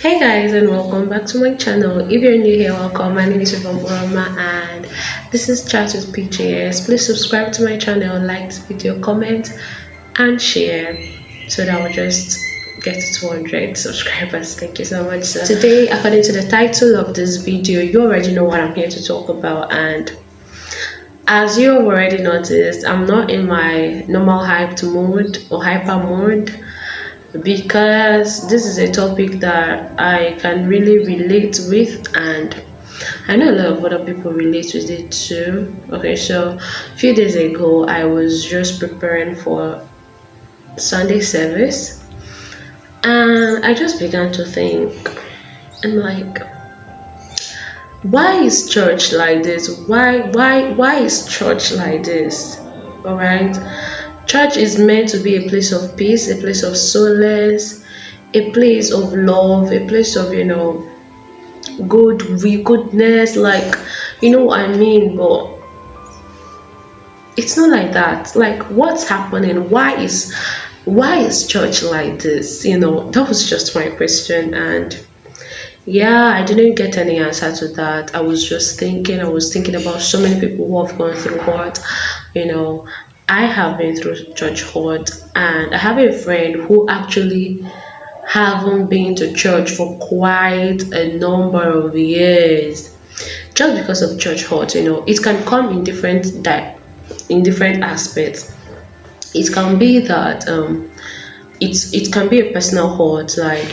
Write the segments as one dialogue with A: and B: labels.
A: Hey guys, and welcome back to my channel. If you're new here, welcome. My name is Favour Mkpuruoma and this is Chat with PJS. Please subscribe to my channel, like this video, comment and share so that we'll just get to 200 subscribers. Thank you so much. So today, according to the title of this video, you already know what I'm here to talk about, and as you have already noticed, I'm not in my normal hyped mode or hyper mode, because this is a topic that I can really relate with, and I know a lot of other people relate with it too. Okay, so a few days ago I was just preparing for Sunday service and I just began to think, I'm like, why is church like this? Why is church like this? All right, church is meant to be a place of peace, a place of solace, a place of love, a place of goodness, like, you know what I mean. But it's not like that. Like, what's happening? Why is church like this? That was just my question. And yeah, I didn't get any answer to that. I was thinking about so many people who have gone through what, you know, I have been through church hurt, and I have a friend who actually haven't been to church for quite a number of years, just because of church hurt. It can come in different aspects. It can be that it can be a personal hurt, like,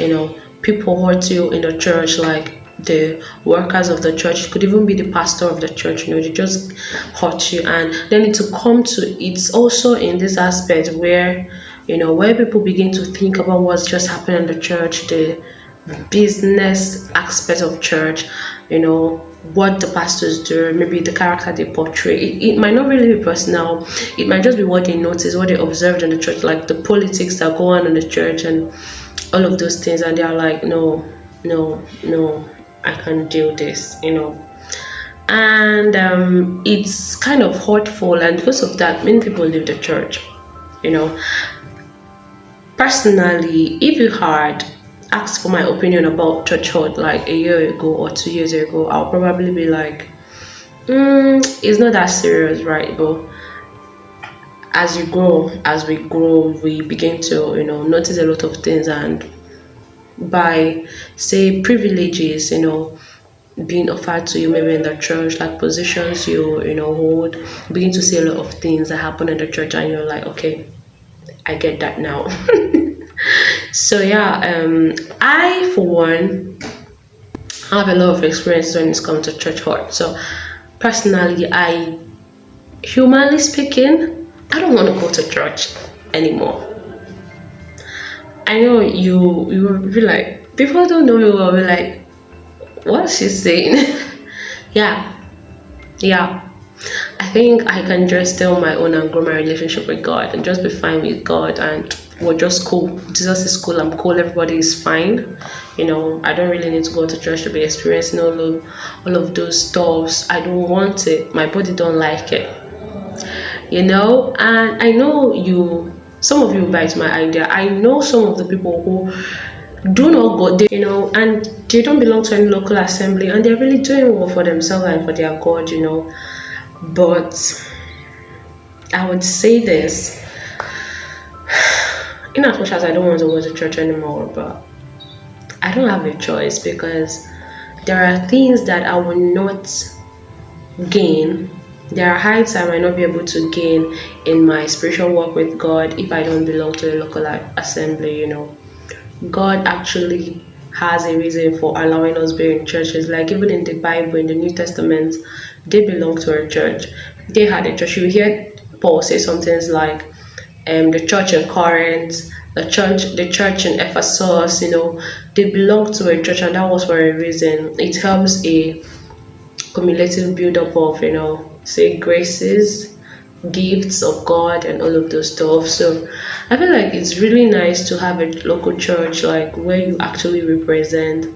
A: people hurt you in the church, like the workers of the church. It could even be the pastor of the church. They just hurt you, and then it's also in this aspect where, where people begin to think about what's just happening in the church, the business aspect of church, what the pastors do, maybe the character they portray. It might not really be personal. It might just be what they notice, what they observed in the church, like the politics that go on in the church and all of those things, and they are like, no, I can't do this, and it's kind of hurtful, and because of that many people leave the church. Personally, if you had asked for my opinion about church hurt like a year ago or 2 years ago, I'll probably be like, it's not that serious, right? But as we grow, we begin to notice a lot of things, and by, say, privileges being offered to you, maybe in the church, like positions you hold, you begin to see a lot of things that happen in the church, and you're like, okay, I get that now. So yeah, I for one have a lot of experiences when it's come to church hurt. So personally, humanly speaking, I don't want to go to church anymore. I know you will be like, people don't know me well, be like, what's she saying? yeah I think I can just stay on my own and grow my relationship with God and just be fine with God, and we're just cool. Jesus is cool, I'm cool, everybody is fine. I don't really need to go to church to be experiencing all of those stuffs. I don't want it. My body don't like it. And I know some of you bite my idea. I know some of the people who do not go there, and they don't belong to any local assembly, and they're really doing well for themselves and for their God. But I would say this, in as much as I don't want to go to church anymore, but I don't have a choice, because there are things that I will not gain. There are heights I might not be able to gain in my spiritual walk with God if I don't belong to a local assembly. God actually has a reason for allowing us be in churches. Like, even in the Bible, in the New Testament, they belong to a church. They had a church. You hear Paul say some things like, the church in Corinth, the church in Ephesus, they belong to a church, and that was for a reason. It helps a cumulative build-up of, say, graces, gifts of God, and all of those stuff. So I feel like it's really nice to have a local church, like, where you actually represent.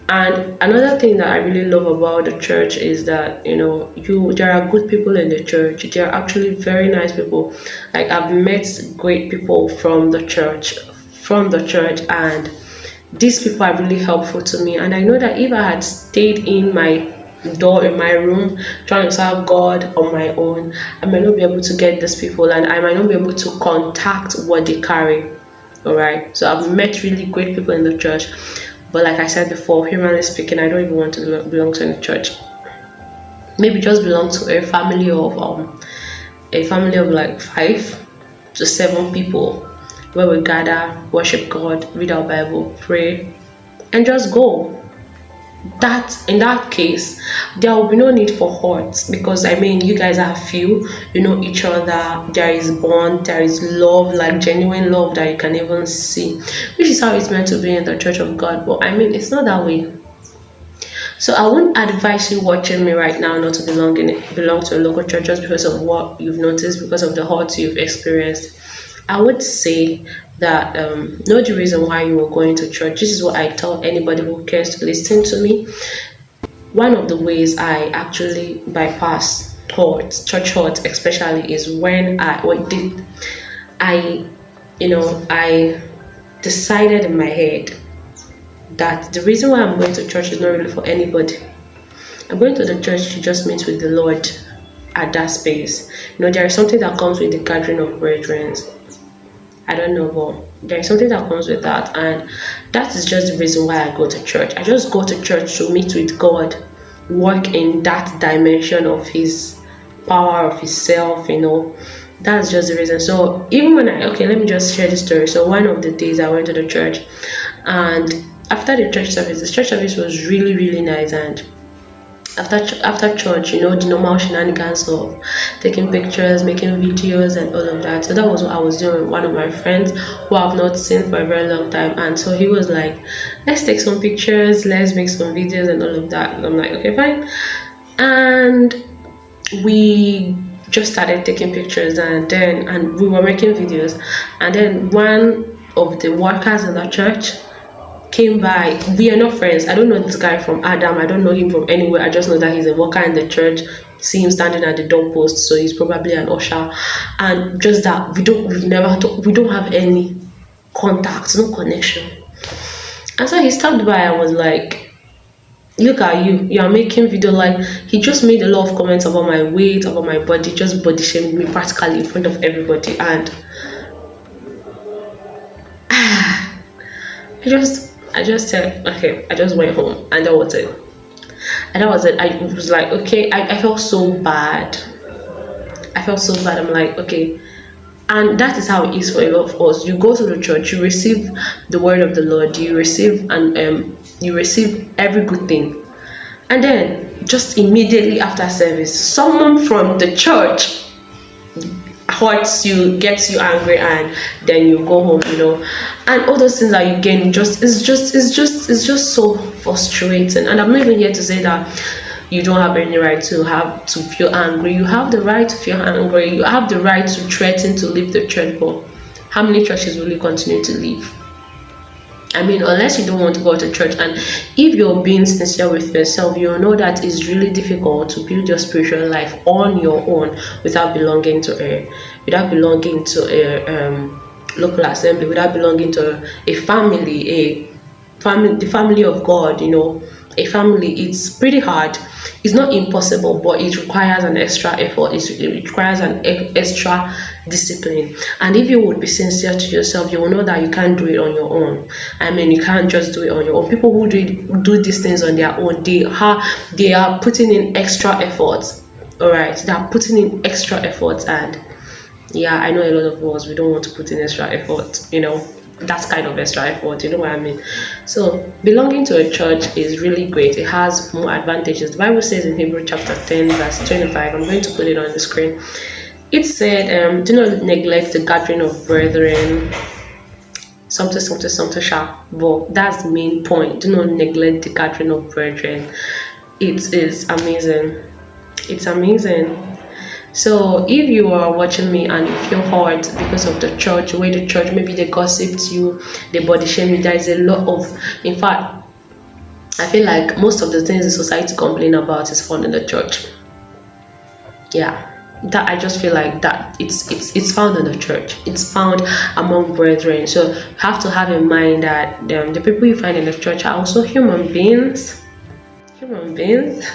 A: And another thing that I really love about the church is that there are good people in the church. They are actually very nice people. Like, I've met great people from the church, and these people are really helpful to me, and I know that if I had stayed in my door in my room trying to serve God on my own, I might not be able to get these people, and I might not be able to contact what they carry. All right, so I've met really great people in the church, but like I said before, humanly speaking, I don't even want to belong to any church. Maybe just belong to a family of like 5 to 7 people, where we gather, worship God, read our Bible, pray, and just go. That in that case, there will be no need for hurt, because I mean, you guys are few, you know each other, there is bond, there is love, like genuine love that you can even see, which is how it's meant to be in the church of God. But I mean, it's not that way. So I wouldn't advise you watching me right now not to belong to a local church just because of what you've noticed, because of the hurt you've experienced. I would say that know the reason why you were going to church. This is what I tell anybody who cares to listen to me. One of the ways I actually bypass hurt, church hurt especially, is when I I decided in my head that the reason why I'm going to church is not really for anybody. I'm going to the church to just meet with the Lord at that space. There is something that comes with the gathering of brethren. I don't know, but there is something that comes with that, and that is just the reason why I go to church. I just go to church to meet with God, work in that dimension of His power, of His self. That's just the reason. So even when let me just share this story. So one of the days I went to the church, and after the church service was really, really nice, and after church, the normal shenanigans of taking pictures, making videos, and all of that. So that was what I was doing with one of my friends who I've not seen for a very long time. And so he was like, let's take some pictures, let's make some videos, and all of that. And I'm like, okay, fine. And we just started taking pictures, and we were making videos. And then one of the workers in the church came by. We are not friends. I don't know this guy from Adam. I don't know him from anywhere. I just know that he's a worker in the church. See him standing at the doorpost, so he's probably an usher. And just that we don't have any contact, no connection. And so he stopped by. I was like, look at you are making video. Like, he just made a lot of comments about my weight, about my body, just body shaming me practically in front of everybody. And I just said, okay, I just went home, and that was it. I was like, okay, I felt so bad. I'm like, okay. And that is how it is for a lot of us. You go to the church, you receive the word of the Lord, you receive every good thing. And then just immediately after service, someone from the church hurts you, gets you angry, and then you go home, and all those things that you gain it's just so frustrating. And I'm not even here to say that you don't have any right to feel angry. You have the right to feel angry. You have the right to threaten to leave the church. But how many churches will you continue to leave? I mean, unless you don't want to go to church, and if you're being sincere with yourself, you'll know that it's really difficult to build your spiritual life on your own without belonging to a local assembly, without belonging to a family, the family of God. A family. It's pretty hard. It's not impossible, but it requires an extra effort. It requires an extra discipline. And if you would be sincere to yourself, you will know that you can't do it on your own. I mean, you can't just do it on your own. People who do these things on their own, they are putting in extra effort. All right, they are putting in extra effort, and yeah, I know a lot of us, we don't want to put in extra effort. That's kind of extra effort, you know what I mean? So belonging to a church is really great. It has more advantages. The Bible says in Hebrews chapter 10 verse 25, I'm going to put it on the screen. It said, do not neglect the gathering of brethren, something sharp. But that's the main point. Do not neglect the gathering of brethren. It is amazing. It's amazing. So if you are watching me and you feel hurt because of the church, maybe they gossiped you, they body shame you, there is a lot of, in fact, I feel like most of the things the society complain about is found in the church. Yeah. that I just feel like that it's found in the church. It's found among brethren. So you have to have in mind that the people you find in the church are also human beings. Human beings.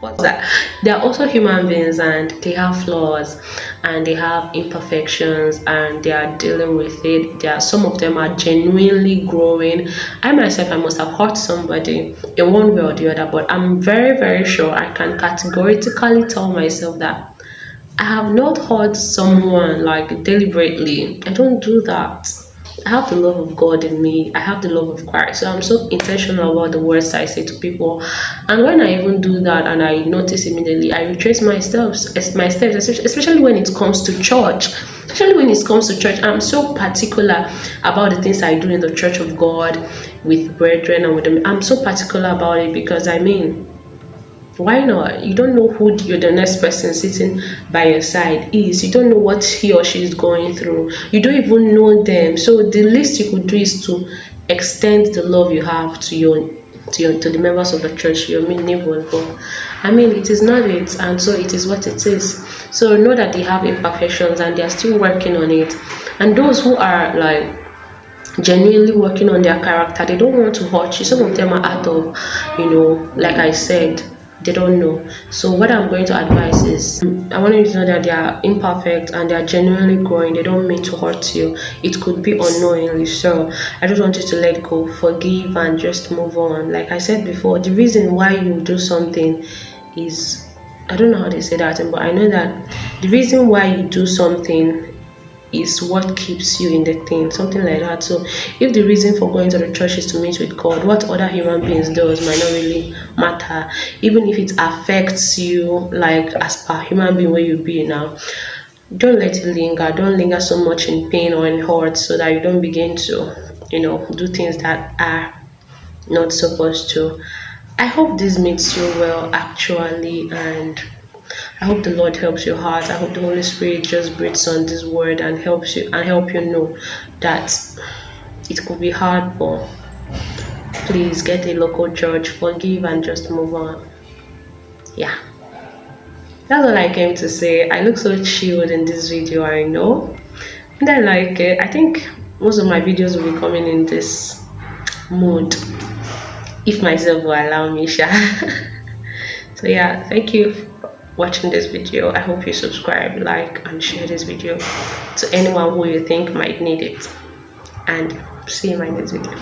A: What's that? They are also human beings, and they have flaws, and they have imperfections, and they are dealing with it. Some of them are genuinely growing. I myself, I must have hurt somebody in one way or the other, but I'm very, very sure I can categorically tell myself that I have not hurt someone like deliberately. I don't do that. I have the love of God in me. I have the love of Christ. So I'm so intentional about the words I say to people. And when I even do that and I notice immediately, I retrace my steps, especially when it comes to church. Especially when it comes to church, I'm so particular about the things I do in the church of God with brethren and with them. I'm so particular about it because why not? You don't know who the next person sitting by your side is. You don't know what he or she is going through. You don't even know them. So the least you could do is to extend the love you have to the members of the church, your neighbors. But it is not it, and so it is what it is. So know that they have imperfections and they are still working on it. And those who are like genuinely working on their character, they don't want to hurt you. Some of them are out of, like I said, they don't know. So what I'm going to advise is, I want you to know that they are imperfect and they are genuinely growing. They don't mean to hurt you. It could be unknowingly. So I just want you to let go, forgive, and just move on. Like I said before, the reason why you do something is, I don't know how they say that, but I know that the reason why you do something is what keeps you in the thing, something like that. So if the reason for going to the church is to meet with God, what other human beings does might not really matter, even if it affects you, like as per human being where you be now. Don't let it linger. Don't linger so much in pain or in hurt, so that you don't begin to do things that are not supposed to. I hope this makes you well, actually, and I hope the Lord helps your heart. I hope the Holy Spirit just breathes on this word and help you know that it could be hard, but please get a local church, forgive, and just move on. Yeah, that's all I came to say. I look so chilled in this video, I know, and I like it. I think most of my videos will be coming in this mood, if myself will allow me, Sha. So yeah, thank you for watching this video. I hope you subscribe, like, and share this video to anyone who you think might need it. And see you in my next video.